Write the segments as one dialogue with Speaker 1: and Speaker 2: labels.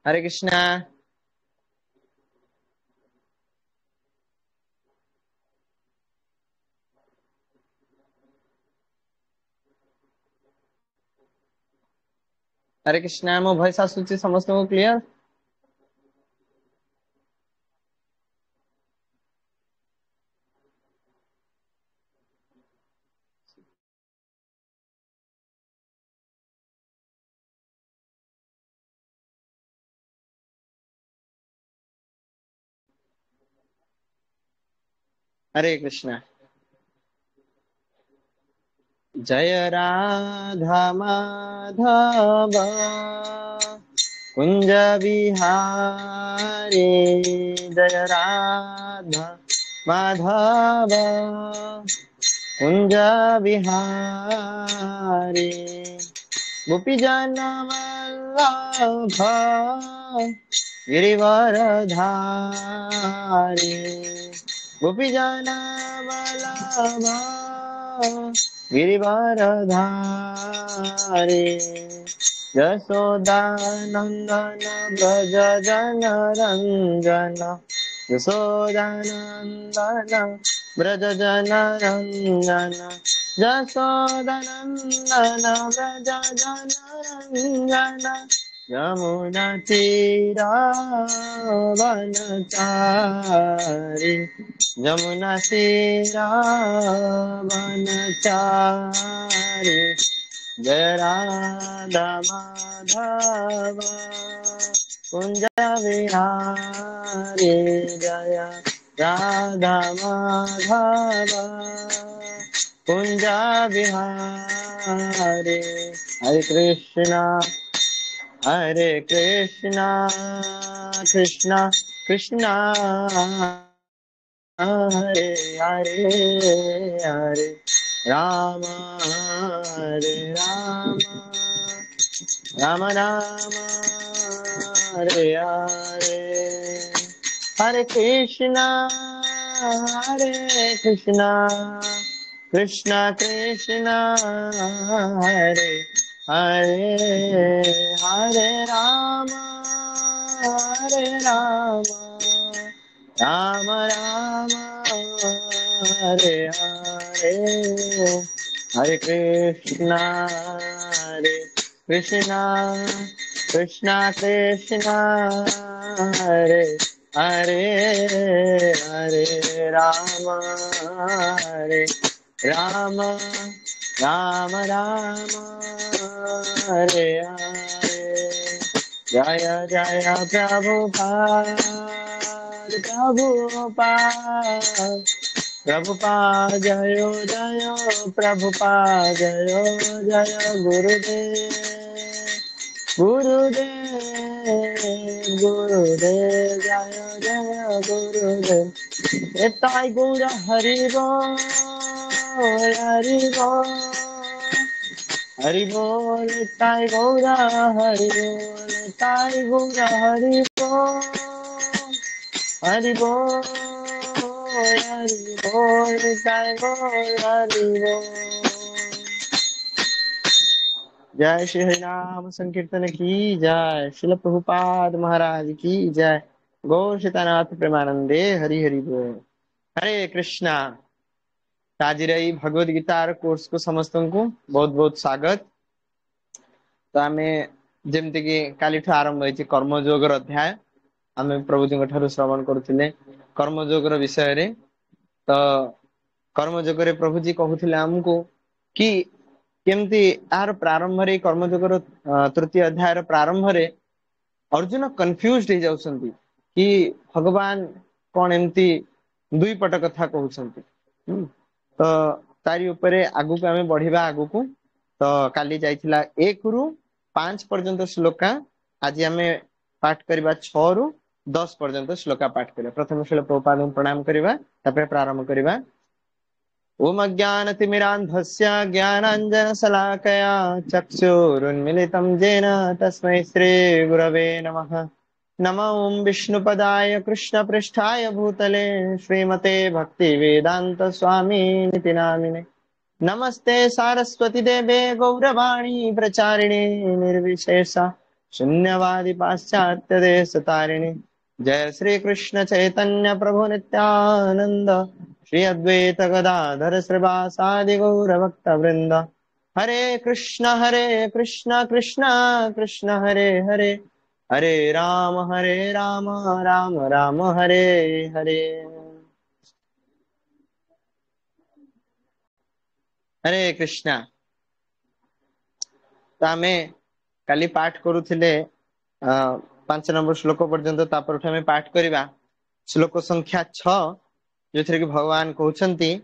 Speaker 1: हरे कृष्णा। हरे कृष्णा। मो भॉइस आସୁଛି ସମସ୍ତଙ୍କୁ କ୍ଲିୟର? हरे कृष्णा। जय राधा माधव कुंज विहारी, जय राधा माधव कुंज विहारी, गोपी जन वल्लभ गिरिवरधारी, गोपी जन वल्लभ गिरिवरधारी, यशोदानंदन व्रज जन रंजन, यशोदानंदन व्रज जन रंजन, यशोदानंदन व्रज जन रंजन, यमुना तीरावनचारि, यमुना तीरावनचारि, जय राधा माधव कुंज विहारी, जय राधा माधव कुंज विहारी। हरे कृष्णा कृष्णा कृष्णा हरे हरे, हरे राम हरे राम, राम राम हरे हरे, हरे कृष्णा कृष्णा कृष्णा हरे हरे, हरे राम राम राम हरे हरे, हरे कृष्णा कृष्णा कृष्णा हरे हरे, हरे राम राम राम राम हरे हरे, जय जय प्रभुपाद प्रभुपाद प्रभुपाद, जय जय प्रभुपाद, जय जय गुरुदेव गुरुदेव गुरुदेव, जय जय गुरुदेव। एताई गौर हरि बोल, हरि बोल, हरि बोल, ताई गौरा हरि बोल, ताई गौरा हरि बोल, हरि बोल, हरि बोल, ताई गौरा हरि बोल। जय श्री हरिनाम संकीर्तन की जय, शिल प्रभुपाद महाराज की जय, गौ सीतानाथ प्रेमानंदे हरि हरि बोल। हरे कृष्णा। आज भगवद गीतार कोर्स को समस्त को बहुत बहुत स्वागत। तो आम जमती कि काली आरंभ होती कर्मयोगर अध्याय, आम प्रभु जी ठारू श्रवण करुले कर्मयोगर विषय रे। तो कर्मयोगर प्रभु जी कहते आमको कि केमती यार प्रारंभ रे कर्मयोगर तृतीय अध्याय प्रारंभ रे अर्जुन कन्फ्यूज्ड हो जाउछंती कि भगवान कौन एमती दुई पट कथा कहउछंती। तो तारी उपरे आगु को आम बढ़िबा आगु को। तो काली जाइथिला 1 रु 5 पर्यंत श्लोका, आज आम पाठ करबा 6 रु 10 पर्यंत श्लोका पाठ करबा। प्रथम श्लोक प्रभुपाद को प्रणाम करबा, तापर प्रारंभ करबा। ओम अज्ञानतिमिरान्धस्य ज्ञानाञ्जनशलाकया चक्षुरुन्मिलितं येन तस्मै श्रीगुरवे नमः। नमो ओम विष्णुपदाय कृष्णपृष्ठाय भूतले श्रीमते भक्तिवेदान्त स्वामी निति नामिने। नमस्ते सारस्वती देवे गौरवाणी प्रचारिणे निर्विशेषा शून्यवादी पाश्चात्य देश तारिणी। जय श्री कृष्ण चैतन्य प्रभु नित्यानंद, श्री अद्वैत गदाधर श्रीवासादि गौर भक्त वृंद। हरे कृष्ण कृष्ण कृष्ण हरे हरे, हरे राम राम राम हरे हरे। हरे कृष्णा। तो आमे काली पाठ करूथिले 5 नंबर श्लोक पर्यंत, तापर आमे पाठ करिबा श्लोक संख्या 6, जोथरे कि भगवान कहउछंती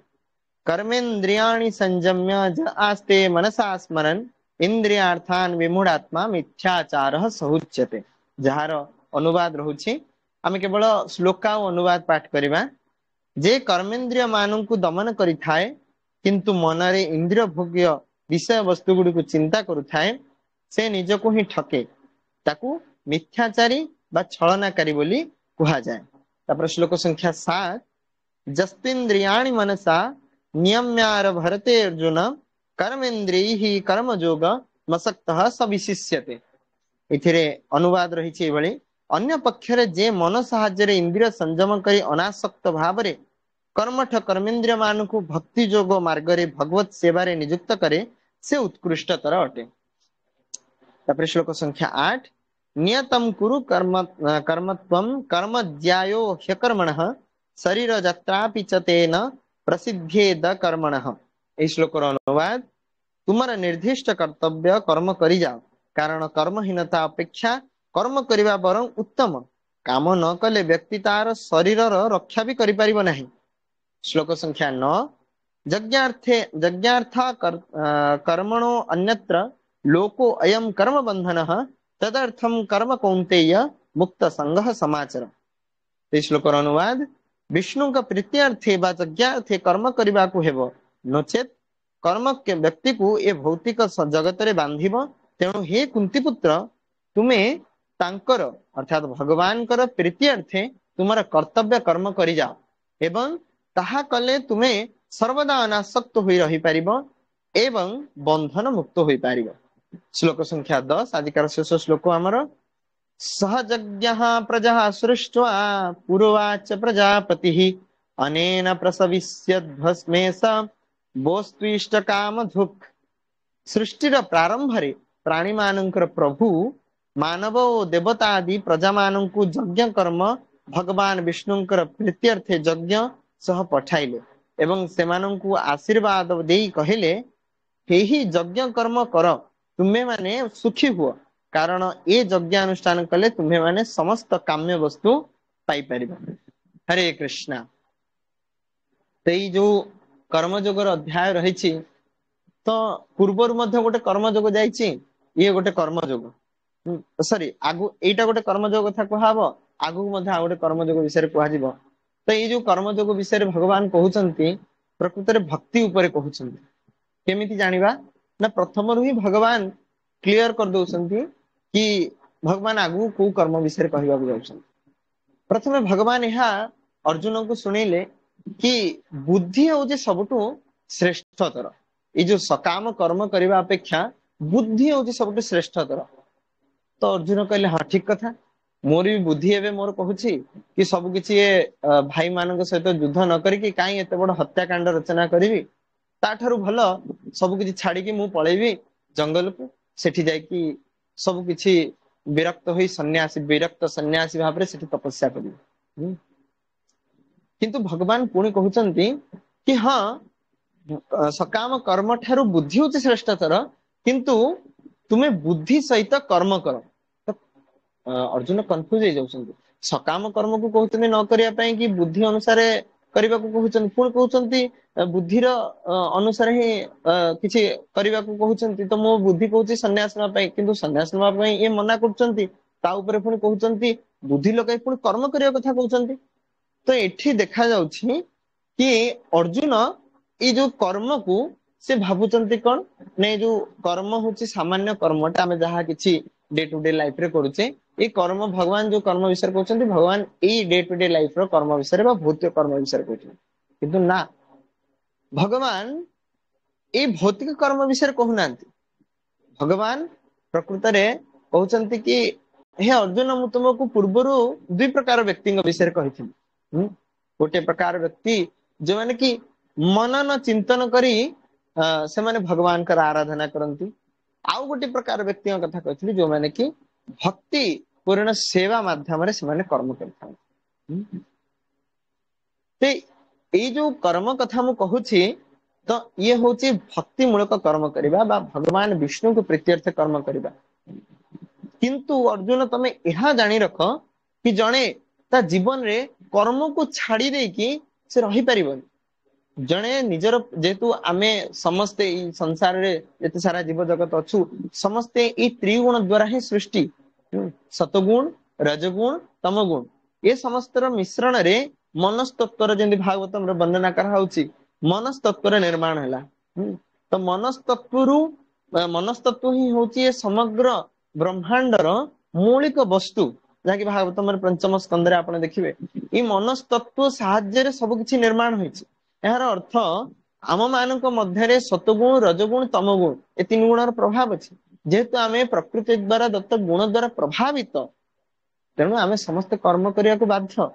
Speaker 1: कर्मेन्द्रियाणि संयम्य ज आस्ते मनसा स्मरन् इंद्रियार्थान विमूढ़ात्मा मिथ्याचारः सहुच्यते। जहार अनुवाद रहुछि, आमे केवल श्लोक आ अनुवाद पाठ करिबा। जे कर्मेन्द्रिय मानंकु दमन करिथाए किंतु मनरे इंद्रिय भोग्य विषय वस्तु गुडी को चिंता करुथाए, से निजको ही ठके, ताकू मिथ्याचारी बा छलनाकारी बोली कुहा जाए। तापर श्लोक संख्या 7, जस्तिन्द्रियाणि मनसा नियम्यार भरते अर्जुन कर्मेन्द्रियैहि कर्मयोग मसक्तः सविशिष्यते। एथिरे अनुवाद रहिछि एभଳି, अन्य पक्षरे जे मन साहाଯ୍ୟରେ इंद्रिय संयम करी अनासक्त भावरे कर्मठ कर्मेन्द्रिय मानकु भक्ति जोग मार्गरे भगवत सेवारे नियुक्त करे, से उत्कृष्टतर अटे। तापर श्लोक संख्या 8, नियतम कुरु कर्म कर्मत्वम कर्म ज्यायो ह्यकर्मणः शरीर जत्रापि च तेन प्रसिद्धेद कर्मणः। এই শ্লোকৰ অনুবাদ, तुमर निर्दिष्ट कर्तव्य कर्म करी जाओ, कारण कर्महीनता अपेक्षा कर्म करिबा बरं उत्तम। काम न कले व्यक्ति तार शरीरर रक्षा भी करि परिबो नाही। श्लोक संख्या 9, कर्मणो अन्यत्र लोको अयम कर्म बंधनः तदर्थम कर्म कौन्तेय मुक्त संगः समाचर। श्लोकर अनुवाद, विष्णु का प्रीत्यर्थे बा यज्ञार्थे कर्म करने को हेबो, नचेत कर्म के व्यक्ति को ए भौतिक जगत रे बांधिब। तेणु हे कुंती पुत्र, तुमे तांकर अर्थात भगवान कर प्रीत्यर्थे तुमर कर्तव्य कर्म करि जाओ, एवं ताहा कले तुमे सर्वदा अनासक्त होई रही पारिबो एवं बंधन मुक्त होई पारिबो। श्लोक संख्या 10, आदिकार शेष श्लोक आमर, सहजज्ञः प्रजा सृष्ट्वा पुरोवाच प्रजापतिः अनेन प्रसविष्यद्भस्मेश बोस्त्विष्ट कामधुक्। सृष्टिर प्रारंभरे प्राणी मानंकर प्रभु मानव और देवता आदि प्रजा मानंकु यज्ञ कर्म भगवान विष्णुंकर प्रीत्यर्थे यज्ञ सह पठाइले एवं सेमानंकु आशीर्वाद देई कहिले, हेहि यज्ञ कर्म कर, तुम्हे माने सुखी हुआ, कारण ए यज्ञ अनुष्ठान कले तुम्हे माने समस्त काम्य वस्तु पाई परिबा। हरे कृष्णा। तेई जो कर्मयोगर अध्याय रहिछि, तो पूर्वर मध्य गोटे कर्मयोग जाइछि, ये गोटे कर्मयोग सॉरी आगु एटा गोटे कर्मयोग कथा कहबो, आगु मध्य आ गोटे कर्मयोग विषय कहजिबो। तो ये जो कर्मयोग विषय भगवान कहउचंती प्रकृत रे भक्ति ऊपर कहउचंती। केमिति जानिबा ना, प्रथम रु ही भगवान क्लियर कर दउचंती कि भगवान आगु को कर्म विषय कहबा जाउछंती। प्रथमे भगवान यहा अर्जुन को सुनेले कि बुद्धि हो जे सबटु श्रेष्ठतर, ये जो सकाम कर्म करबा अपेक्षा बुद्धि हो जे सबटु श्रेष्ठतर। तो अर्जुन कहले हाँ ठीक कथा, मोर भी बुद्धि एवं मोर कहूची कि सब किसी भाई मान सहित युद्ध न करिकी काई एते बड़ हत्याकांड रचना करी, ताठारु भल सब किछि छाड़ी मु पळेबी जंगल को, सेठी जाईकी सब किछि विरक्त होई सन्यासी विरक्त सन्यासी भाव रे सेठी तपस्या करी। किंतु भगवान पुणी कहउचंती कि हाँ सकाम कर्म ठारू बुद्धि होची श्रेष्ठतर, किंतु तुमे बुद्धि सहित कर्म कर। अर्जुन कंफ्यूज हो जाउछंती, सकाम कर्म को कहउतनी न करिया पई कि बुद्धि अनुसार करबा को कहउछंती, पुण कहउछंती बुद्धिर अनुसार ही किछि करबा को कहउछंती। तो मो बुद्धि कहउची सन्यास न पई, किंतु सन्यास न पई ये मना करछंती, ता ऊपर पुणी कहउछंती बुद्धि लगाई पुणी कर्म करिया कथा कहउछंती। तो एठी देखा जाउछि कि अर्जुन ये जो कर्म को से भाबुचंती कौन ने, जो कर्म होची सामान्य कर्मटा आमे जहा किछि डे टू डे लाइफ रे करूचे, ये कर्म भगवान जो कर्म विषय कहउचंती, भगवान ए डे टू डे लाइफ रो कर्म विषय बा भौतिक कर्म विषय कहउचंती। किंतु ना, भगवान ए भौतिक कर्म विषय कहउनांती। भगवान प्रकृत रे कहते कि हे अर्जुन मु तुमको पूर्वर दुई प्रकार व्यक्ति विषय कही गोटे प्रकार व्यक्ति जो मैंने कि मनन चिंतन करी से माने भगवान का आराधना करती आउ गोटे प्रकार व्यक्ति कथा कही जो मैंने कि भक्ति पूर्ण सेवा माध्यम से कर्म कर जो कर्म कथा मु कहूची तो ये हूँ भक्ति मूलक कर्म करवा भगवान विष्णु को प्रीत्यर्थ कर्म करवा किंतु अर्जुन तमे यह जानी रख कि जड़े ता जीवन रे कर्म को छाड़ी दे कि से रही परिबन जड़े निजर जेतु आमे समस्ते संसार रे जते सारा जीव जगत अच्छु समस्ते ई त्रिगुण द्वारा ही सृष्टि सतगुण रजगुण तमगुण ये समस्तर मिश्रण रे मनस्तत्वर जेंति भागवतम रे वर्णना कराउची मनस्तत्वर निर्माण हैला तो मनस्तत्व ही होची समग्र ब्रह्मांडर मौलिक वस्तु जहाँकि भागवतम पंचम स्कंदरे आप देखिए ये मनस्तत्व साहाय्य सब किसी निर्माण होइछि यार अर्थ आम मान मध्य सतगुण रजगुण तमगुण ये तीन गुणर प्रभाव अच्छे जेहेतु आम प्रकृति द्वारा दत्त गुण द्वारा प्रभावित तेणु आम समस्त कर्म करने को बाध्य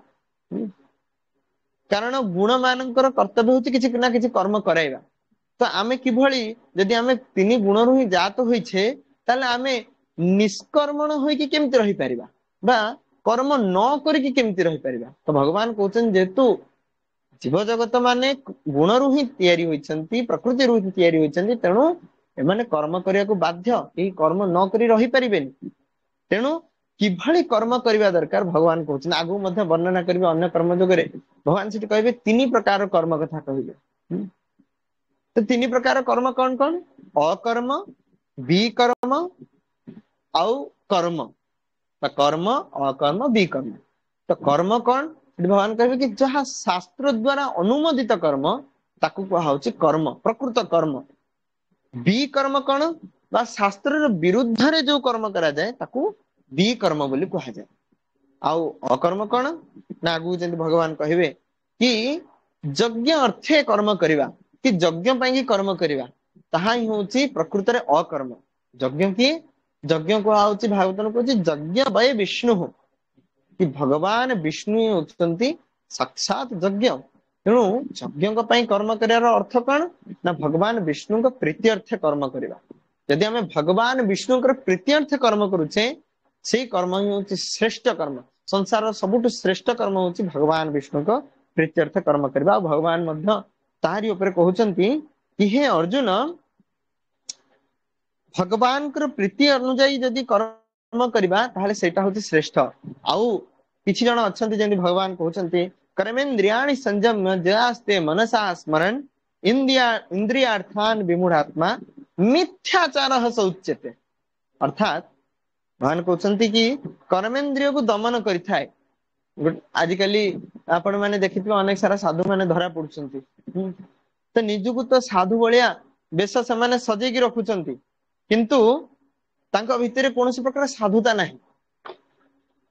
Speaker 1: कारण गुण मानकर कर्तव्य होची किछि ना किछि कर्म कराइबा तो आमे किभଳି यदि आमे तीन गुण रु ही जात होइछे ताले आमे निष्कर्मण होइकि केमति रही परिबा बा कर्म न करिकि केमति रही परिबा तो भगवान कहउछन जेतु जीव जगत माने गुण रु ही तयारी होइछंती प्रकृति रु ही तयारी होइछंती तेणु एमाने कर्म करिया को बाध्य एही कर्म न करि रही परिबेनी तेणु किभଳି कर्म करबा दरकार भगवान कहउछन आगु मध्ये वर्णना करबे अन्य कर्म जोगरे भगवान सिटी कहबे तीन प्रकार कर्म कथा कहबे तो तीन प्रकार कर्म कौन कौन अकर्म विकर्म आउ कर्म कर्म अकर्म विकर्म तो कर्म कौन भगवान कहबे कि जहाँ शास्त्र द्वारा अनुमोदित कर्म ताकू कहाउची कर्म प्रकृत कर्म विकर्म कौन बा शास्त्र विरुद्ध रे जो कर्म करा जाए ताकू विकर्म बोली कहा जाए आउ अकर्म कौन ना आगु जेंति भगवान कहबे कि यज्ञ अर्थे कर्म करिवा कि यज्ञ पाई कर्म करिवा ताहा ही होची प्रकृत रे अकर्म यज्ञ की यज्ञ को आउची भागवतन को यज्ञ वै विष्णु कि भगवान विष्णु होचंती साक्षात यज्ञ तेणु यज्ञ पाई कर्म करियार अर्थ कौन ना भगवान विष्णु को प्रीत्यर्थ कर्म करिवा यदि हमें भगवान विष्णु को प्रीत्यर्थ कर्म करूचे से कर्म ही होची श्रेष्ठ कर्म संसार सबुठु श्रेष्ठ कर्म होची भगवान विष्णु को प्रीत्यर्थ कर्म करबा भगवान मध्य तारी ऊपर कहउचंती कि हे अर्जुन भगवान कर प्रीति अनुଯାयी यदि कर्म करबा ताहले सेटा होची श्रेष्ठ आउ किछि जण अछंती जेंति भगवान कहउचंती कर्मेंद्रियाणि संयम्य जयास्ते मनसा स्मरण इंद्रियार्थान विमूढ़ात्मा मिथ्याचारः स उच्यते अर्थात भगवान कहउचंती कि कर्मेंद्रिय को दमन करिथाय आजिकली आपण माने देखिथिबे अनेक सारा साधु माने धरा पडुचंती तो निजुको तो साधु बलिया बेश से माने सजेकी रखुचंती किंतु तांका भितरे कोनोसी प्रकार साधुता नाही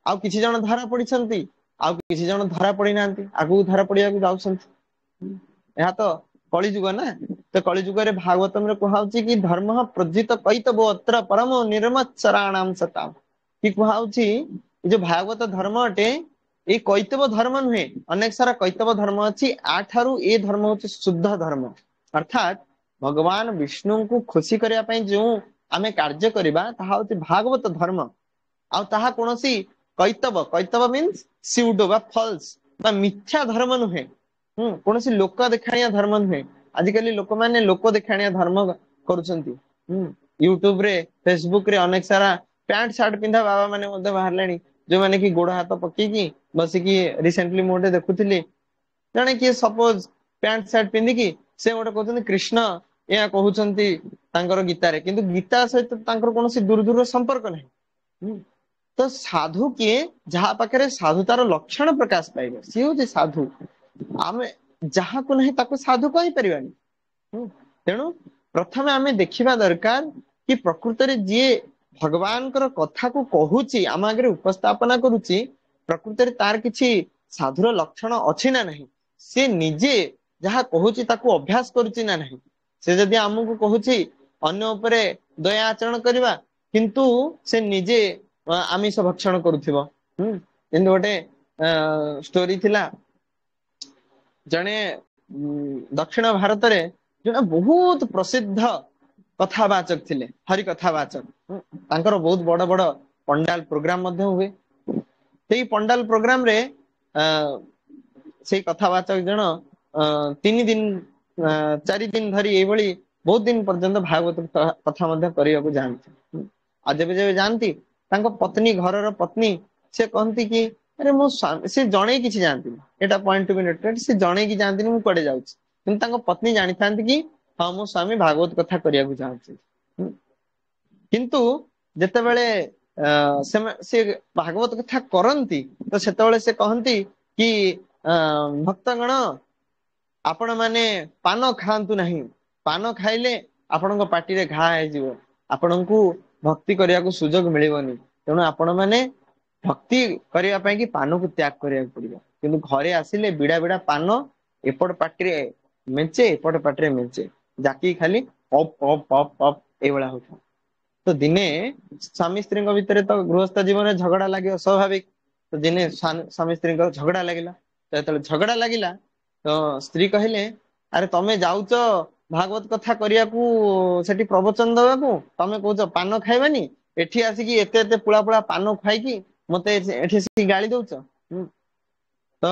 Speaker 1: आउ किछि जण धरा पडिचंती आउ किछि जण धरा पडी नांती आगु धरा पडिया को जाउचंती या तो कली जुग ना तो कली जुग रे भागवतम रे कहाउची कि धर्म प्रजित कैतबो अत्र परम निर्मत्सराणाम सताम कि कहाउची जो भागवत धर्म अटे ये कैतव धर्म नुहे अनेक सारा कैतव धर्म अच्छी आठारु ए धर्म होची शुद्ध धर्म अर्थात भगवान विष्णु को खुशी करिया पई जो आमे कार्य करिबा ताहा होची भागवत धर्म आ ताहा कोनोसी कैतव मीन्स स्यूडो बा फॉल्स बा मिथ्या धर्म नुहे कोनोसी लोक देखाणिया धर्म नुहे आजिकली लोक माने लोक देखाणिया धर्म करूचंती यूट्यूब रे फेसबुक रे अनेक सारा पैंट शर्ट पिंधा बाबा माने मध्ये बाहरलेनी जो माने कि गोड़ हाथ पकेकी बसिकी रिसेंटली मोटे देखुଥିଲି जने कि सपोज पैंट शर्ट पिंधिकी से गोटे कहउछन कृष्ण या कहउछंती तांकर गीता रे किंतु गीता सहित तांकर कोनोसी दूर दूर संपर्क नहीं तो साधु किए जहा पाखरे साधुतार लक्षण प्रकाश पाइबे सी हो जे साधु आमे जहा को नहीं ताको साधु कहि परिबानी तेणु प्रथमे आमे देखिबा दरकार कि प्रकृति रे जे भगवान कथा को कहूची आम आगे उपस्थापना करुची प्रकृति रे तार किछि साधुर लक्षण अछि ना नहीं से निजे जहा कहूची ताको अभ्यास करुची ना नहीं से जदि हमकु कहूची अन्य उपरे दया आचरण करबा କିନ୍ତୁ ସେ ନିଜେ ଆମିଷ ଭକ୍ଷଣ କରୁଥିବ। କିନ୍ତୁ ଗୋଟେ ଷ୍ଟୋରି ଥିଲା, ଜଣେ ଦକ୍ଷିଣ ଭାରତରେ ଜଣେ ବହୁତ ପ୍ରସିଦ୍ଧ କଥାବାଚକ ଥିଲେ, ହରି କଥାବାଚକ। ତାଙ୍କର ବହୁତ ବଡ ବଡ ପଣ୍ଡାଲ ପ୍ରୋଗ୍ରାମ ମଧ୍ୟ ହୁଏ। ସେଇ ପଣ୍ଡାଲ ପ୍ରୋଗ୍ରାମ ରେ ସେଇ କଥାବାଚକ ଜଣ 3 ଦିନ 4 ଦିନ ଧରି ଏଇଭଳି ବହୁତ ଦିନ ପର୍ଯ୍ୟନ୍ତ ଭାଗବତ କଥା ମଧ୍ୟ କରିବାକୁ ଯାଆନ୍ତି। ଆଉ ଯେବେ ଯେବେ ଯାଆନ୍ତି ତାଙ୍କ ପତ୍ନୀ, ଘରର ପତ୍ନୀ, ସେ କହନ୍ତି କି ଆରେ ମୋ ସ୍ୱାମୀ, ସେ ଜଣେଇ କିଛି ଯାଆନ୍ତିନି, ଏଇଟା ପଏଣ୍ଟ ଟୁ ବି ନୋଟେଡ, ସେ ଜଣେଇକି ଯାଆନ୍ତିନି ମୁଁ କୁଆଡେ ଯାଉଛି। କିନ୍ତୁ ତାଙ୍କ ପତ୍ନୀ ଜାଣିଥାନ୍ତି କି ହଁ ମୋ ସ୍ୱାମୀ ଭାଗବତ କଥା କରିବାକୁ ଚାହୁଁଛି। କିନ୍ତୁ ଯେତେବେଳେ ସେ ଭାଗବତ କଥା କରନ୍ତି ତ ସେତେବେଳେ ସେ କହନ୍ତି କି ଭକ୍ତଗଣ, ଆପଣ ମାନେ ପାନ ଖାଆନ୍ତୁ ନାହିଁ, ପାନ ଖାଇଲେ ଆପଣଙ୍କ ପାଟିରେ ଘା ହେଇଯିବ, ଆପଣଙ୍କୁ ଭକ୍ତି କରିବାକୁ ସୁଯୋଗ ମିଳିବନି। ତେଣୁ ଆପଣ ମାନେ ଭକ୍ତି କରିବା ପାଇଁ କି ପାନକୁ ତ୍ୟାଗ କରିବାକୁ ପଡିବ। କିନ୍ତୁ ଘରେ ଆସିଲେ ବିଡା ବିଡା ପାନ ଏପଟ ପାଟିରେ ମେଞ୍ଚେ, ଏପଟ ପାଟିରେ ମେଞ୍ଚେ, ଜାକି ଖାଲି ପପ୍ ପପ୍ ପପ୍ ପପ୍ ଏଇଭଳିଆ ହଉଥାଏ। ତ ଦିନେ ସ୍ୱାମୀ ସ୍ତ୍ରୀଙ୍କ ଭିତରେ ତ ଗୃହସ୍ଥ ଜୀବନରେ ଝଗଡା ଲାଗିବ ସ୍ୱାଭାବିକ। ତ ଦିନେ ସ୍ୱାମୀ ସ୍ତ୍ରୀଙ୍କର ଝଗଡା ଲାଗିଲା। ତ ଯେତେବେଳେ ଝଗଡା ଲାଗିଲା ତ ସ୍ତ୍ରୀ କହିଲେ, ଆରେ ତମେ ଯାଉଛ ଭାଗବତ କଥା କରିବାକୁ ସେଠି ପ୍ରବଚନ ଦବାକୁ, ତମେ କହୁଛ ପାନ ଖାଇବାନି, ଏଠି ଆସିକି ଏତେ ଏତେ ପୁଳା ପୁଳା ପାନ ଖାଇକି ମତେ ଏଠି ଆସିକି ଗାଳି ଦଉଛ। ତ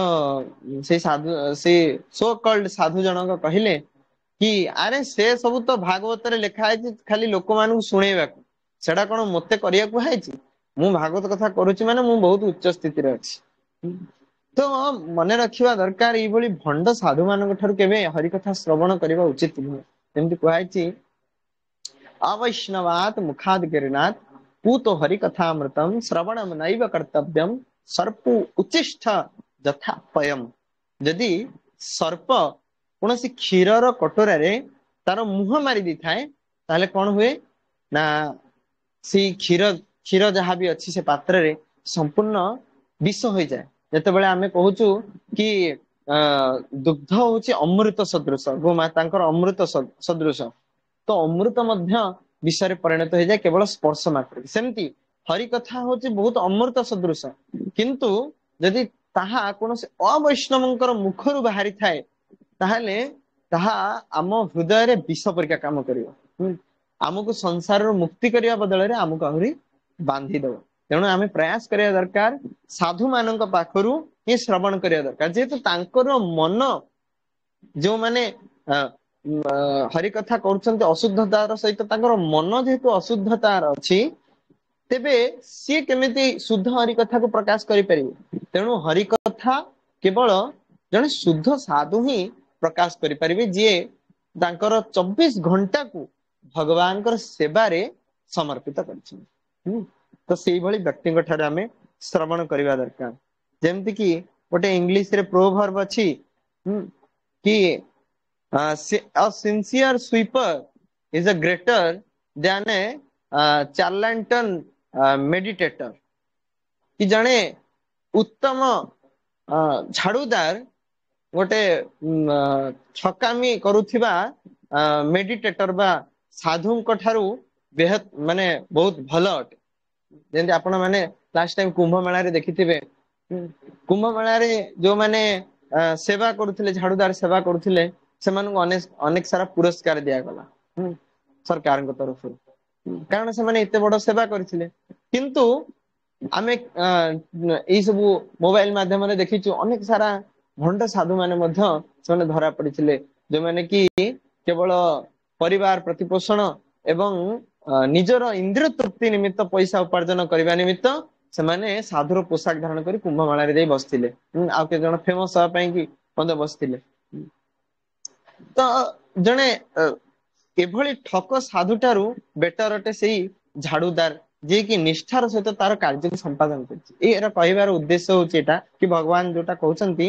Speaker 1: ସେ ସୋ କଲ୍ଡ ସାଧୁ ଜଣକ କହିଲେ କି ଆରେ ସେ ସବୁ ତ ଭାଗବତରେ ଲେଖା ହେଇଛି ଖାଲି ଲୋକମାନଙ୍କୁ ଶୁଣେଇବାକୁ, ସେଟା କଣ ମତେ କରିବାକୁ କୁହାହେଇଛି? ମୁଁ ଭାଗବତ କଥା କରୁଛି ମାନେ ମୁଁ ବହୁତ ଉଚ୍ଚ ସ୍ଥିତିରେ ଅଛି। ତ ମନେ ରଖିବା ଦରକାର, ଏଇଭଳି ଭଣ୍ଡ ସାଧୁ ମାନଙ୍କ ଠାରୁ କେବେ ହରିକଥା ଶ୍ରବଣ କରିବା ଉଚିତ ନୁହେଁ। ଯେମିତି କୁହାଯାଇଛି, ଅବୈଷ୍ଣବାତ ମୁଖାଦ ଗିରିନାଥ ପୂତ ହରିକଥାମୃତମ୍ ଶ୍ରବଣମ୍ ନୈବ କର୍ତ୍ତବ୍ୟମ୍ ସର୍ପୁ ଉଚ୍ଚିଷ୍ଠ ଯଥା ପୟମ୍। ଯଦି ସର୍ପ କୌଣସି କ୍ଷୀରର କଟୋରାରେ ତାର ମୁହଁ ମାରି ଦେଇଥାଏ, ତାହେଲେ କଣ ହୁଏ ନା ସେଇ କ୍ଷୀର ଯାହା ବି ଅଛି ସେ ପାତ୍ରରେ ସମ୍ପୂର୍ଣ୍ଣ ବିଷ ହୋଇଯାଏ। ଯେତେବେଳେ ଆମେ କହୁଛୁ କି ଦୁଗ୍ଧ ହଉଛି ଅମୃତ ସଦୃଶ, ଗୋମାତାଙ୍କର ଅମୃତ ସଦୃଶ, ତ ଅମୃତ ମଧ୍ୟ ବିଷରେ ପରିଣତ ହେଇଯାଏ କେବଳ ସ୍ପର୍ଶ ମାତ୍ରକେ। ସେମିତି ହରି କଥା ହଉଛି ବହୁତ ଅମୃତ ସଦୃଶ, କିନ୍ତୁ ଯଦି ତାହା କୌଣସି ଅବୈଷ୍ଣବଙ୍କର ମୁଖରୁ ବାହାରିଥାଏ ତାହେଲେ ତାହା ଆମ ହୃଦୟରେ ବିଷ ପରିକା କାମ କରିବ। ଆମକୁ ସଂସାରରୁ ମୁକ୍ତି କରିବା ବଦଳରେ ଆମକୁ ଆହୁରି ବାନ୍ଧି ଦବ। ତେଣୁ ଆମେ ପ୍ରୟାସ କରିବା ଦରକାର ସାଧୁ ମାନଙ୍କ ପାଖରୁ ହିଁ ଶ୍ରବଣ କରିବା ଦରକାର, ଯେହେତୁ ତାଙ୍କର ମନ, ଯୋଉମାନେ ହରିକଥା କରୁଛନ୍ତି ଅଶୁଦ୍ଧତାର ସହିତ, ତାଙ୍କର ମନ ଯେହେତୁ ଅଶୁଦ୍ଧତାର ଅଛି, ତେବେ ସିଏ କେମିତି ଶୁଦ୍ଧ ହରିକଥାକୁ ପ୍ରକାଶ କରିପାରିବେ? ତେଣୁ ହରିକଥା କେବଳ ଜଣେ ଶୁଦ୍ଧ ସାଧୁ ହିଁ ପ୍ରକାଶ କରିପାରିବେ, ଯିଏ ତାଙ୍କର 24 ଘଣ୍ଟାକୁ ଭଗବାନଙ୍କର ସେବାରେ ସମର୍ପିତ କରିଛନ୍ତି। ତ ସେଇଭଳି ବ୍ୟକ୍ତିଙ୍କ ଠାରୁ ଆମେ ଶ୍ରବଣ କରିବା ଦରକାର। ଯେମିତି କି ଗୋଟେ ଇଂଲିଶରେ ପ୍ରୋଭର୍ବ ଅଛି କି ସିନସିୟର ସୁଇପର ଇଜ ଅ ଗ୍ରେଟର ଦ୍ୟାନ ଏ ଚାର୍ଲାଣ୍ଟନ ମେଡିଟେଟର। କି ଜଣେ ଉତ୍ତମ ଝାଡୁଦାର ଗୋଟେ ଛକାମି କରୁଥିବା ମେଡିଟେଟର ବା ସାଧୁଙ୍କ ଠାରୁ ମାନେ ବହୁତ ଭଲ ଅଟେ। ଯେମିତି ଆପଣ ମାନେ ଲାଷ୍ଟ ଟାଇମ କୁମ୍ଭ ମେଳାରେ ଦେଖିଥିବେ, କୁମ୍ଭ ମେଳାରେ ଯୋଉମାନେ ସେବା କରୁଥିଲେ, ଝାଡୁଦାର ସେବା କରୁଥିଲେ, ସେମାନଙ୍କୁ ଅନେକ ସାରା ପୁରସ୍କାର ଦିଆଗଲା ସରକାରଙ୍କ ତରଫରୁ, କାରଣ ସେମାନେ ଏତେ ବଡ ସେବା କରିଥିଲେ। କିନ୍ତୁ ଆମେ ଏଇ ସବୁ ମୋବାଇଲ ମାଧ୍ୟମରେ ଦେଖିଛୁ ଅନେକ ସାରା ଭଣ୍ଡ ସାଧୁ ମାନେ ମଧ୍ୟ ସେମାନେ ଧରା ପଡିଥିଲେ, ଯୋଉମାନେ କି କେବଳ ପରିବାର ପ୍ରତିପୋଷଣ ଏବଂ ନିଜର ଇନ୍ଦ୍ରିୟ ତୃପ୍ତି ନିମିତ୍ତ, ପଇସା ଉପାର୍ଜନ କରିବା ନିମିତ୍ତ ସେମାନେ ସାଧୁର ପୋଷାକ ଧାରଣ କରି କୁମ୍ଭମେଳାରେ ଯାଇ ବସିଥିଲେ। ଆଉ କେତେ ଜଣ ଫେମସ ହବା ପାଇଁ କି ମଧ୍ୟ ବସିଥିଲେ। ତ ଜଣେ ଏଭଳି ଠକ ସାଧୁ ଠାରୁ ବେଟର ଅଟେ ସେଇ ଝାଡୁଦାର, ଯିଏକି ନିଷ୍ଠାର ସହିତ ତାର କାର୍ଯ୍ୟକୁ ସମ୍ପାଦନ କରିଛି। ଏଇର କହିବାର ଉଦ୍ଦେଶ୍ୟ ହଉଛି ଏଇଟା କି ଭଗବାନ ଯୋଉଟା କହୁଛନ୍ତି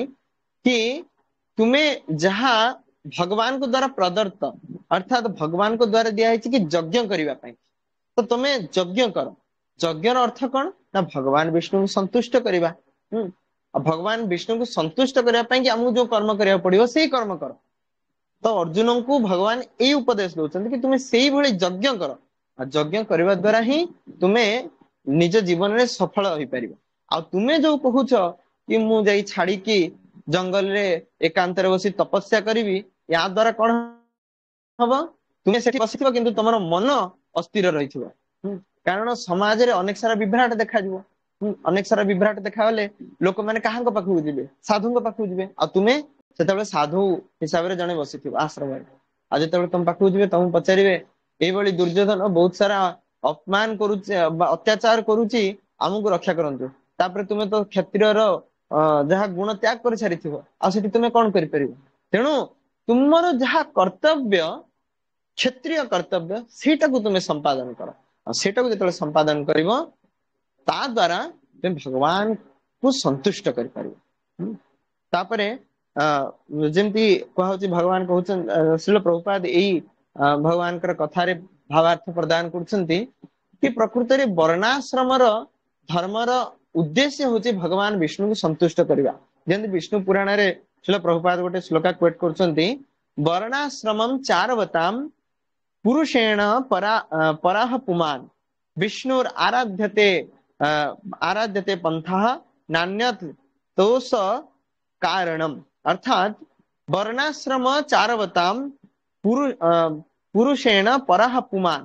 Speaker 1: କି ତୁମେ ଯାହା ଭଗବାନଙ୍କ ଦ୍ଵାରା ପ୍ରଦତ୍ତ, ଅର୍ଥାତ ଭଗବାନଙ୍କ ଦ୍ଵାରା ଦିଆହେଇଛି କି ଯଜ୍ଞ କରିବା ପାଇଁ, ତ ତମେ ଯଜ୍ଞ କର। ଯଜ୍ଞର ଅର୍ଥ କଣ ନା ଭଗବାନ ବିଷ୍ଣୁଙ୍କୁ ସନ୍ତୁଷ୍ଟ କରିବା। ଆଉ ଭଗବାନ ବିଷ୍ଣୁଙ୍କୁ ସନ୍ତୁଷ୍ଟ କରିବା ପାଇଁ କି ଆମକୁ ଯୋଉ କର୍ମ କରିବାକୁ ପଡିବ ସେଇ କର୍ମ କର। ତ ଅର୍ଜୁନଙ୍କୁ ଭଗବାନ ଏଇ ଉପଦେଶ ଦଉଛନ୍ତି କି ତୁମେ ସେଇଭଳି ଯଜ୍ଞ କର। यज्ञ करबा द्वारा ही तुमे निज जीवन में सफल होई परिबो। आ तुमे जो कहूछ कि मु जाई छाड़ी की जंगल रे एकांत रे बसी तपस्या करिवि, या द्वारा कोन हबो तुमे सेठी बसिथिबो किंतु तमरो मन अस्थिर रहिथिबो। कारण समाज रे अनेक सारा विभ्राट देखा जिवो। अनेक सारा विभ्राट देखा गले लोक माने काहांक पाखु जिवे, साधुंक पाखु जिवे। आ तुमे सेतेबेले साधु हिसाब रे जने बसिथिबो आश्रम रे। आ जेतेबेले तुम पाखु जिवे तुम पचारिबे एई भली दुर्योधन बहुत सारा अपमान करूची अत्याचार करूची, आमको रक्षा करंतु। तापर तुमे तो क्षत्रिय रो जहा गुण त्याग कर सारिथिबो, आ सेठी तुमे कोन करि परिबो। तेणु तुमरो जहा कर्तव्य क्षत्रिय कर्तव्य सेटा को तुमे संपादन करो। आ सेटा को जेतेबेले संपादन करिवो ता द्वारा तुम भगवान को संतुष्ट कर परिबो। तापरे जेमती कहउची भगवान कहउछन श्रील प्रभुपाद एई भगवान कर कथारे भावार्थ प्रदान करछंती कि प्रकृति रे वर्णाश्रम रो धर्म रो उद्देश्य होची भगवान विष्णु को संतुष्ट करिवा। जेंति विष्णु पुराण रे श्रील प्रभुपाद गोटे श्लोका क्वेट करछंती, वर्णाश्रमम चारवताम पुरुषेण पराह पुमान विष्णुर आराध्यते पंथः नान्यत तोष कारणम। अर्थात वर्णाश्रम चारवताम पुरुषेण पराह पुमान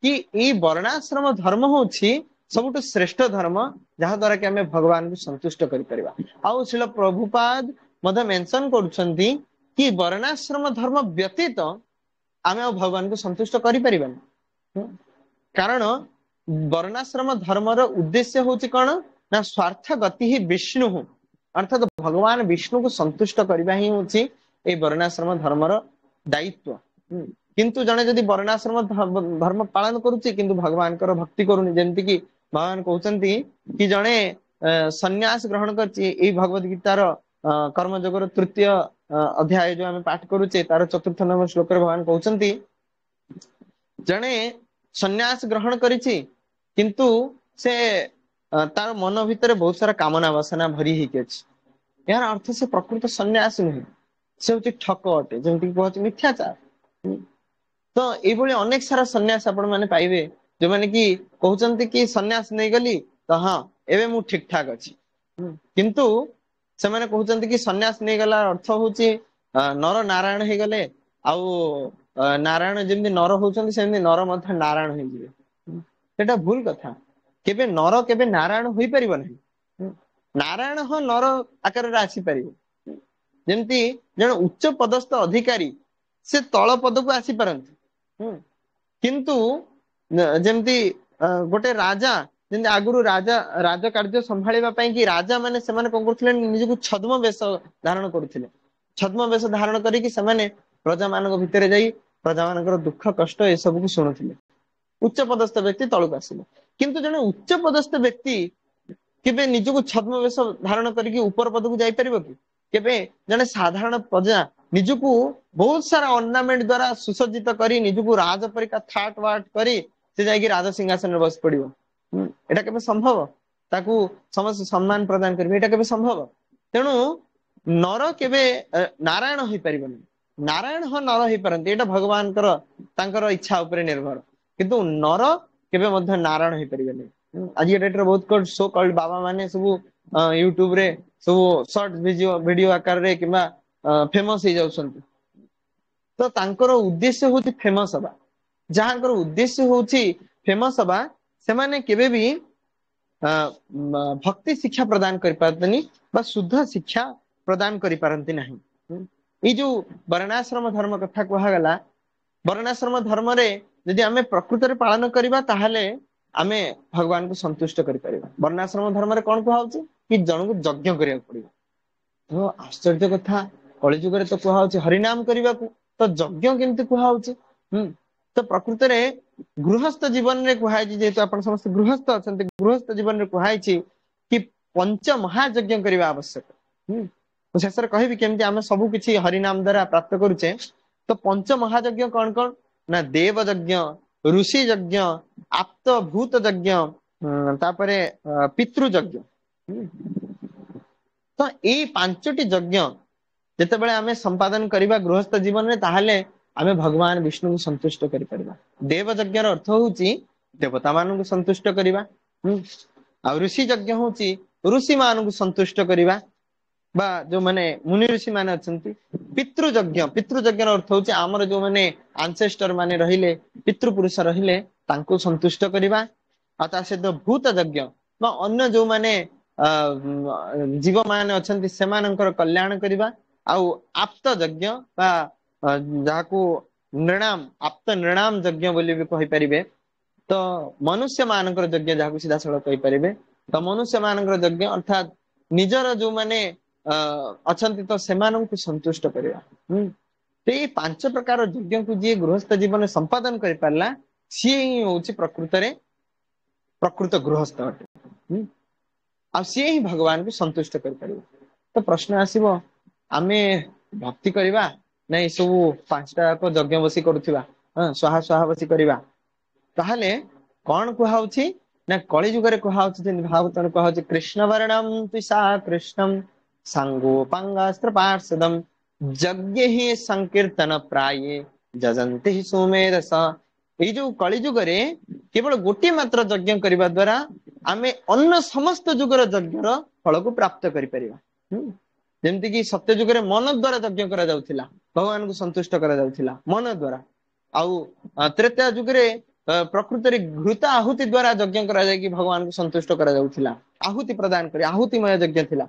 Speaker 1: कि ई वर्णाश्रम धर्म होछि सबुठु श्रेष्ठ धर्म जहा द्वारा कि हमें भगवान को संतुष्ट करि परिबा। आउ श्रील प्रभुपाद मधे मेंशन करूछंती कि वर्णाश्रम धर्म व्यतीत आमे भगवान को संतुष्ट करि परिबानी। कारण वर्णाश्रम धर्म रो उद्देश्य होछि कोन ना स्वार्थ गति ही विष्णु, अर्थात भगवान विष्णु को संतुष्ट करबा ही होछि ए वर्णाश्रम धर्म रो दायित्व। किंतु जने जदि वर्णाश्रम धर्म पालन करूछि किंतु भगवान कर भक्ति करूनी, जेंति कि भगवान कहउछंती कि जने सन्यास ग्रहण करछि ए भगवत गीता रो कर्मयोग रो तृतीय अध्याय जो आमे पाठ करूचे तार चतुर्थ नंबर श्लोक रे भगवान कहउछंती जने सन्यास ग्रहण करिछि किंतु से तार मन भितर बहुत सारा कामना वासना भरी हेके अछि। यार अर्थ से प्रकृत सन्यास नहीं, से होछि ठक अटे, जेमति कहउछ मिथ्याचार। तो ए भली अनेक सारा सन्यास आपण माने पाइबे जो माने कि कहउछंती कि सन्यास नै गली तो हां एबे मु ठीक ठाक अछि, किंतु से माने कहउछंती कि सन्यास नै गला अर्थ होछि नर नारायण हे गले। आउ नारायण जेमति नर होउछंती सेमति नर मध्य नारायण हे जिवे, सेटा भूल कथा। केबे नर केबे नारायण होई परिबो नहीं। नारायण हो नर आकार रे आसी परिबो, जेमति जण उच्च पदस्थ अधिकारी से तळ पद को आसी परंती, किंतु जेमति गोटे राजा जेमति आगुरु राजा राज कार्य संभाळिबा पई कि राजा माने से माने कोन करथिले निजको छद्म वेश धारण करथिले। छद्म वेश धारण करी कि से माने प्रजा मानक भितरे जाई प्रजा मानकर दुख कष्ट ए सब को सुनुथिले। उच्च पदस्थ व्यक्ति तळक आसिले, किंतु जने उच्च पदस्थ व्यक्ति केबे निजको छद्म वेश धारण करी कि ऊपर पद को जाई परिबो कि? केबे जने साधारण प्रजा निजको बहुत सारा ऑर्नामेंट द्वारा सुसज्जित करी निजको राज परिका थाट वाट करी से जाई कि राज सिंहासन रे बस पड़िबो। एटा केबे संभव? ताकू समस्त सम्मान प्रदान करबे, एटा केबे संभव? तेणु नर केबे नारायण होई परिबो। नारायण हो नर होई परंती, एटा भगवान कर तांकर इच्छा ऊपर निर्भर, किंतु नर केबे मध्य नारायण होई परिबे। आज डेट रे बहुत सो कॉल्ड बाबा माने सब यूट्यूब रे सब शॉर्ट वीडियो आकार रे किबा फेमस हो जाउछंती। तो तांकर उद्देश्य होछि फेमस हबा। जहांकर उद्देश्य होछि फेमस हबा से माने केबे भी भक्ति शिक्षा प्रदान करि पारतनी बा शुद्ध शिक्षा प्रदान करि पारंती नहीं। ई जो वर्णाश्रम धर्म कथा कहा गला, वर्णाश्रम धर्म रे यदि आमे प्रकृत रे पालन करिबा ताहाले आमे भगवान को संतुष्ट करि परिबा। वर्णाश्रम धर्म रे कोन कहउछि कि जण को यज्ञ करिया पड़िबो। तो आश्चर्य कथा कलिजुग रे तो कहउछि हरिनाम करिबा को, तो यज्ञ केमति कहउछि? तो प्रकृत रे गृहस्थ जीवन रे कहैछि, जेतु आपण समस्त गृहस्थ अछंती, गृहस्थ जीवन रे कहैछि कि पंच महायज्ञ करिबा आवश्यक। शेषर कहबी केमति आमे सब किछि हरिनाम द्वारा प्राप्त करूचे। तो पंच महायज्ञ कोन कोन ना देव यज्ञ, ऋषि यज्ञ, आप्त भूत यज्ञ, तापरे पितृ यज्ञ। तो एई पांचटी यज्ञ जेतेबेले आमे संपादन करिबा गृहस्थ जीवन रे ताहाले आमे भगवान विष्णु को संतुष्ट करि परिबा। देव यज्ञ रो अर्थ होउची देवता मानन को संतुष्ट करिबा। आ ऋषि यज्ञ होउची ऋषि मानन को संतुष्ट करिबा बा जो माने मुनि ऋषि माने अछंती। पितृ यज्ञ रो अर्थ होउची हमर जो माने एंसेस्टर माने रहिले पितृ पुरुष रहिले तांको संतुष्ट करिबा। आ ता से भूत यज्ञ बा अन्य जो माने जीव माने अछंती सेमानंकर कल्याण करिबा। आउ आप्त यज्ञ बा जाको नृणाम आप्त नृणाम यज्ञ बोली भी कहि परिबे। तो मनुष्य मानकर यज्ञ जाको सीधा सड़क कहि परिबे। तो मनुष्य मानकर यज्ञ अर्थात निजर जो माने अछंती तो सेमानंकु संतुष्ट करिबा। तो ये पांच प्रकार यज्ञ को जी गृहस्थ जीवन संपादन करि पारला सी ही होची प्रकृत गृहस्थ अटे। आ सी ही भगवान को संतुष्ट कर परिबो। तो प्रश्न आसीबो आमे भक्ति करिबा नै सब पांचटा को यज्ञ बसी करूथिबा स्वाहा स्वाहा बसी करिबा ताहले कोन कुहा होची ना कलि जुगरे कुहा होची जे भागवतन कुहा होची कृष्ण वर्णम तुषा कृष्णम सांगोपांगास्त्र पार्षदम यज्ञ ही संकीर्तन प्राये जजन्ति ही सुमेधस। एई जो कलि जुगरे केवल गोटे मात्र यज्ञ करिबा द्वारा आमे अन्य समस्त जुगर यज्ञर फल को प्राप्त करि परिबा। जेमति कि सत्य जुगरे मन द्वारा यज्ञ करा जाउथिला भगवान को संतुष्ट करा जाउथिला मन द्वारा। आउ त्रेता जुगरे प्रकृति घृत आहुति द्वारा यज्ञ करा जाय कि भगवान को संतुष्ट करा जाउथिला आहुति प्रदान करी आहुतिमय यज्ञ थिला।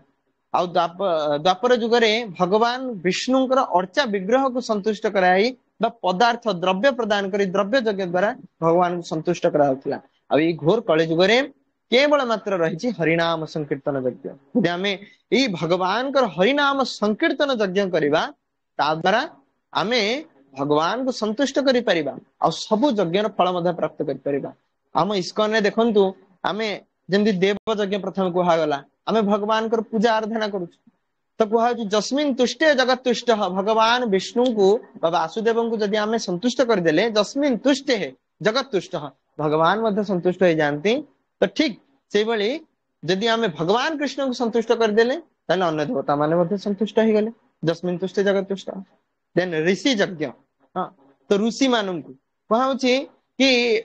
Speaker 1: आउ द्वापर जुगरे भगवान विष्णुଙ୍କର अर्चा विग्रह को संतुष्ट कराई बा पदार्थ द्रव्य प्रदान करी द्रव्य यज्ञ द्वारा भगवान को संतुष्ट करा जाउथिला। आ ई घोर कलि जुगरे केवल मात्र रही हरिनाम संकीर्तन यज्ञ। यदि आमे ई भगवान कर हरिनाम संकीर्तन यज्ञ करिबा ता द्वारा आमे भगवान को संतुष्ट करि परिबा आ सब यज्ञर फल मध्य प्राप्त करि परिबा। हम इस्कन रे देखंतु आमे जेंदी देव यज्ञ प्रथम कुहा गला आमे भगवान कर पूजा आराधना करू तो कुहा जस्मिन तुष्टे जगत तुष्ट भगवान विष्णु को वासुदेव को जदि आमे संतुष्ट कर देले जस्मिन तुष्टे है जगत तुष्ट भगवान मध्य संतुष्ट हो जानती। तो ठीक से भली जदि आमे भगवान कृष्ण को संतुष्ट कर देले ताले अन्य देवता माने मध्य संतुष्ट हो गले जस्मिन तुष्टे जगत तुष्ट। देन ऋषि यज्ञ तो ऋषि मानन को कहा होची कि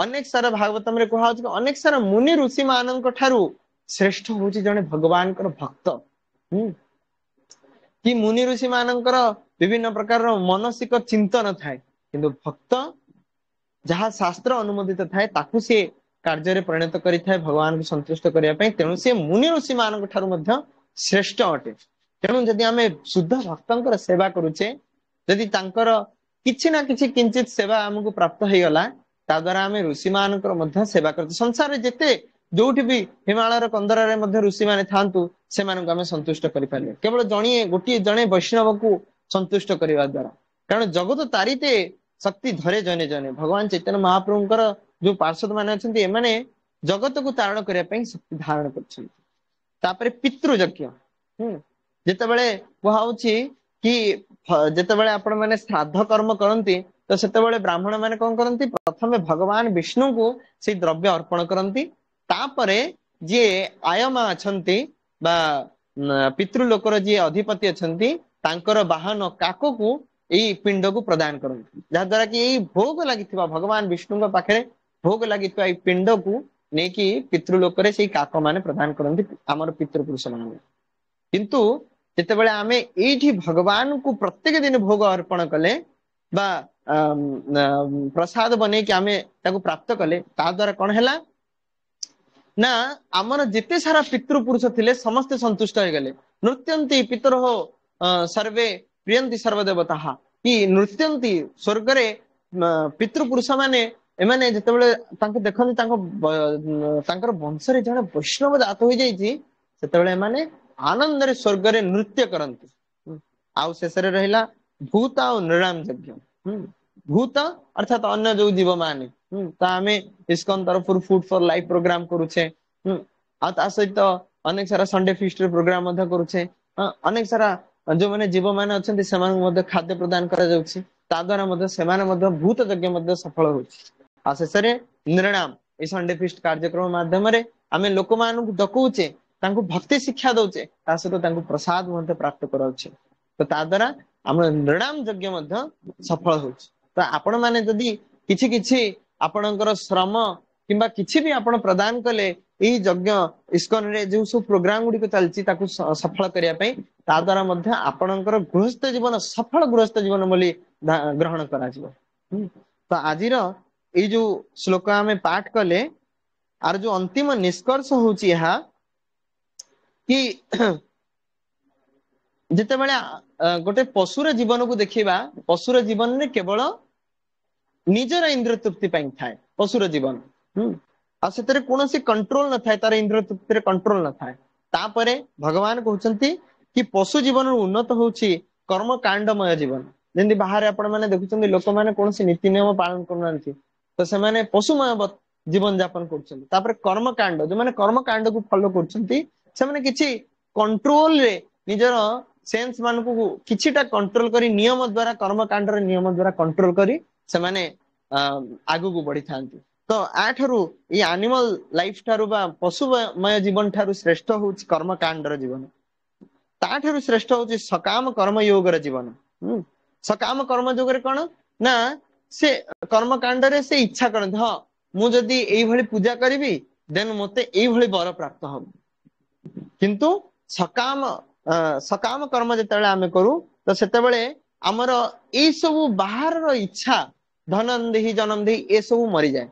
Speaker 1: अनेक सारा भागवतम रे कहा होची कि अनेक सारा मुनि ऋषि मानन ठारू श्रेष्ठ होची जने भगवान कर भक्त। कि मुनि ऋषि मानकर विभिन्न प्रकार मानसिक चिंतन थाए किंतु भक्त जहाँ शास्त्र अनुमोदित थाए ताकू से कार्य रे परिणत करि थाए भगवान को संतुष्ट करिया पई। तेणु से मुनि ऋषि मानक ठारू मध्य श्रेष्ठ अटे। तेणु जदि आमे शुद्ध भक्तंकर सेवा करूचे जदि तांकर किछि ना किछि किंचित सेवा हमकु प्राप्त हो गला ता द्वारा आमे ऋषि मानकर मध्य सेवा करते। संसार रे जेते जोठी भी हिमालय कंदर रे मध्य ऋषि माने थांतु से मानक आमे संतुष्ट करि पाले केवल जणिए गोटी जणे वैष्णव को संतुष्ट करिवा द्वारा। कारण जगत तारिते शक्ति धरे जने जने भगवान चैतन्य महाप्रभुंकर जो पार्षद माने अछंती एमाने जगत को तारण करिया पई शक्ति धारण करछंती। तापरे पितृ यज्ञ जेतेबेले कुहा होछि कि जेतेबेले आपण माने श्राद्ध कर्म करंती तो सेतेबेले ब्राह्मण माने कोन करंती प्रथमे भगवान विष्णु को से द्रव्य अर्पण करंती तापरे जे आयमा अछंती बा पितृलोकर जे अधिपति अछंती तांकर वाहन काको को एई पिंड को प्रदान करंती जहा द्वारा कि एई भोग लागिथिबा भगवान विष्णु के पाखरे भोग लागिथिबा एई पिंड को नेकी पितृलोकरे सेई काको माने प्रदान करंती हमर पितृपुरुष माने। किंतु जेतेबेले आमे एठी भगवान को प्रत्येक दिन भोग अर्पण कले बा प्रसाद बने कि आमे ताको प्राप्त कले ता द्वारा कोन हैला ना आमर जेते सारा पितृपुरुष थिले समस्त संतुष्ट हो गले। नृत्यंती पितरहो सर्वे प्रियंती सर्वदेवता कि नृत्यंती स्वर्ग रे पितृपुरुष माने एमाने जेतेबेले तांको देखନ୍ତି तांकर वंश रे जने वैष्णव जात होई जाईची सेतेबेले एमाने आनंद रे स्वर्ग रे नृत्य करंती। आउ शेष रे रहिला भूत और नृणाम यज्ञ। भूत अर्थात अन्य जो जीव माने ता आमे इस्कन तरफ फूड फॉर लाइफ प्रोग्राम करूछे आ ता सहित अनेक सारा संडे फीस्ट रे प्रोग्राम मध्य करूछे अनेक सारा जो माने जीव माने अछंती सेमान मध्य खाद्य प्रदान करा जाउछि ता द्वारा मध्य सेमान मध्य भूत यज्ञ मध्य सफल होछि। आ शेष रे नृणाम ए संडे फीस्ट कार्यक्रम माध्यम रे आमे लोक मानकु डकउचे तांको भक्ति शिक्षा दउचे ता सहित तांको प्रसाद मध्य प्राप्त कराउचे। तो ता द्वारा आम नृणाम यज्ञ सफल हो। तो आपण माने जदि किछि किछि आपणकर श्रम किंबा किछि भी आपण प्रदान कले यही यज्ञ इस्कन रे जो सब प्रोग्राम गुडी चलछि ताकू सफल करिया पई ता द्वारा मध्य आपणकर गृहस्थ जीवन सफल गृहस्थ जीवन बोली ग्रहण करा जिवो। तो आजिर ये जो श्लोक आमे पाठ कले आर जो अंतिम निष्कर्ष होछि यहा कि जिते बळे गोटे पशुर जीवन को देखिबा पशुर जीवन में केवल निजर इंद्र तृप्ति पाई थाए पशुर जीवन आ सेतरे कोनोसी कंट्रोल न थाए तार इंद्र तृप्ति रे कंट्रोल न थाए। तापरे भगवान कहउचंती कि पशु जीवन उन्नत होउची कर्म कांडमय जीवन जेंदी बाहर आपण माने देखुचंदी लोक माने कोनोसी नीति नियम पालन करनांती तो से माने पशुमय जीवन यापन करछंती। तापरे कर्म कांड जो माने कर्म कांड को फॉलो करछंती से माने किछि कंट्रोल रे निजर सेंस मान को किछिटा कंट्रोल करी नियम द्वारा कर्म कांड रे नियम द्वारा कंट्रोल करी से माने आगु को बढ़ी थांती। तो आठरू ये एनिमल लाइफ ठारू बा पशुमय जीवन ठारू श्रेष्ठ होउची कर्म कांड र जीवन ताठारू श्रेष्ठ होउची सकाम कर्म योग र जीवन। सकाम कर्म योग रे कोन ना से कर्म कांड रे से इच्छा करन हां मु जदी एई भली पूजा करिवि देन मते एई भली वर प्राप्त हम। किंतु सकाम सकाम कर्म जेतेबेले आमे करू तो सेतेबेले हमर एई सब बाहर रो इच्छा धनम देहि जन्म देहि ए सब मरि जाय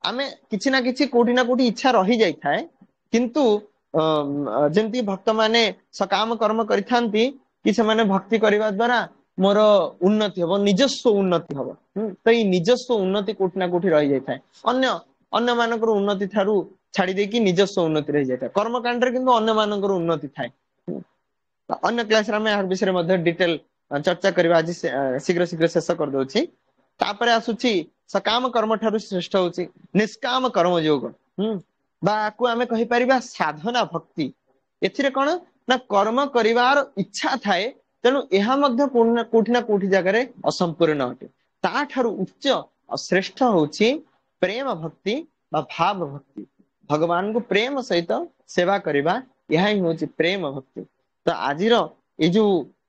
Speaker 1: आमे किछि ना किछि कोठी ना कोठी इच्छा रही जाय थाए। किंतु जेंति भक्त माने सकाम कर्म करिथांती कि से माने भक्ति करबा द्वारा मोर उन्नति हबो निजस्व उन्नति हबो। तो ई निजस्व उन्नति कोठी ना कोठी रही जाय थाए अन्य अन्य मानकर उन्नति थारू छाड़ी दे कि निजस्व उन्नति रही जाय थाए। कर्म कांड रे किंतु अन्य मानकर उन्नति थाए। अन्य क्लास रे हम विषय रे मध्ये डिटेल चर्चा करबा आज शीघ्र शीघ्र शेष कर दोछि। तापरे आसुछि सकाम कर्म ठारू श्रेष्ठ होछि निष्काम कर्म योग बाकू आमे कहि परिबा साधना भक्ति। एथिरे कोन ना कर्म करिवार इच्छा थाए तेनु एहा मध्ये कोठी ना कोठी जगह रे असंपूर्ण अटे। ता ठारू उच्च और श्रेष्ठ होछि प्रेम भक्ति बा भाव भक्ति भगवान को प्रेम सहित सेवा करिबा यह ही होछि प्रेम भक्ति। तो आजिर ए जो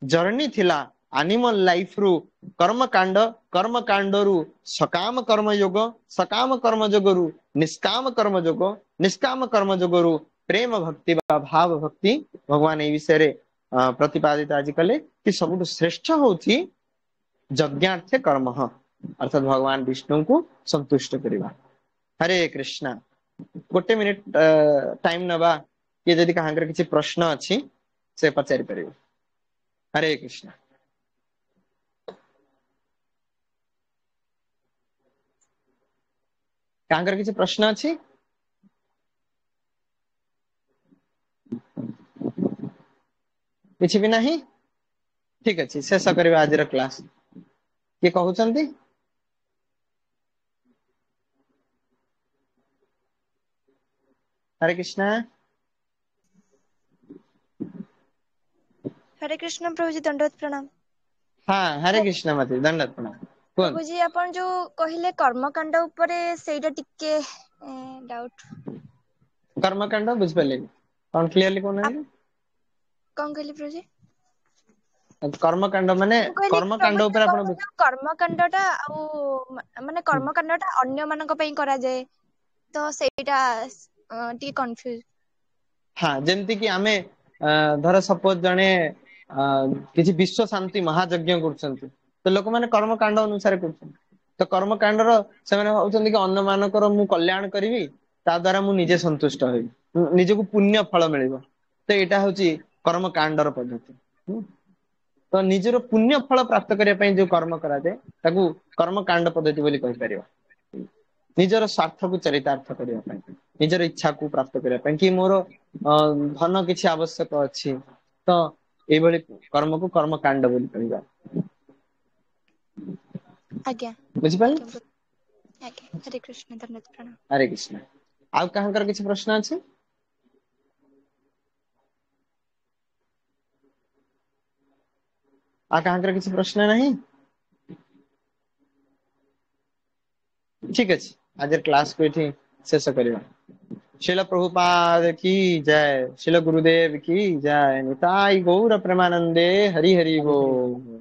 Speaker 1: जर्नी थिला एनिमल लाइफ रु कर्म कांड रु सकाम कर्म योग सकाम कर्म योग रु निष्काम कर्म योग निष्काम कर्म योग रु प्रेम भक्ति बा भाव भक्ति भगवान ए विषय रे प्रतिपादित आज कले कि सबुठ श्रेष्ठ होछि यज्ञार्थ कर्म अर्थात भगवान विष्णु को संतुष्ट करिबा। हरे कृष्णा गोटे मिनिट टाइम नबा ये जदि कहांकर किछि प्रश्न अछि से पचारि परिबे। हरे कृष्णा कहांकर किछि प्रश्न अछि किछि भी नहीं ठीक अछि शेष करिबा आज र क्लास के कहउचंती। हरे कृष्णा
Speaker 2: हरे कृष्ण प्रभु जी दंडवत प्रणाम।
Speaker 1: हाँ हरे कृष्णा मते दंडवत प्रणाम।
Speaker 2: प्रभु जी आपण जो कहिले कर्मकांड उपरे सेटा टिके डाउट
Speaker 1: कर्मकांड बुझ पले कौन क्लियरली कोन है
Speaker 2: कोन कहले प्रभु जी
Speaker 1: कर्मकांड माने कर्मकांड ऊपर आपण
Speaker 2: कर्मकांडटा माने कर्मकांडटा अन्य मानक पई करा जाय तो सेटा टी कंफ्यूज। हाँ
Speaker 1: जेमति कि आमे धर सपोज जने किछि विश्व शांति महायज्ञ करछंती तो लोक माने कर्मकांड अनुसार करछंती तो कर्मकांड रो से माने होउछंती कि अन्य मानकर मु कल्याण करिवि ता द्वारा मु निजे संतुष्ट होई निजे को पुण्य फल मिलिबो तो एटा होची कर्मकांड रो पद्धति। तो निजर पुण्य फल प्राप्त करिया पई जो कर्म करा जाय ताकू कर्मकांड पद्धति बोली कहि परिबा। निजर स्वार्थ को चरितार्थ करिया पई निजर इच्छा को प्राप्त करिया पई कि मोर धन किछि आवश्यक अछि तो ए भली कर्म को कर्मकांड बोली कहिबा।
Speaker 2: आज्ञा
Speaker 1: बुझि पाले
Speaker 2: आज्ञा। हरे कृष्ण धन्यवाद प्रणाम।
Speaker 1: हरे कृष्ण आ कहांकर किछि प्रश्न अछि आ कहांकर किछि प्रश्न नहीं ठीक अछि आज क्लास को एठी शेष करिबा। शिल प्रभुपाद की जय शिल गुरुदेव की जय निताई गौर प्रेमानंदे हरि हरि बोल।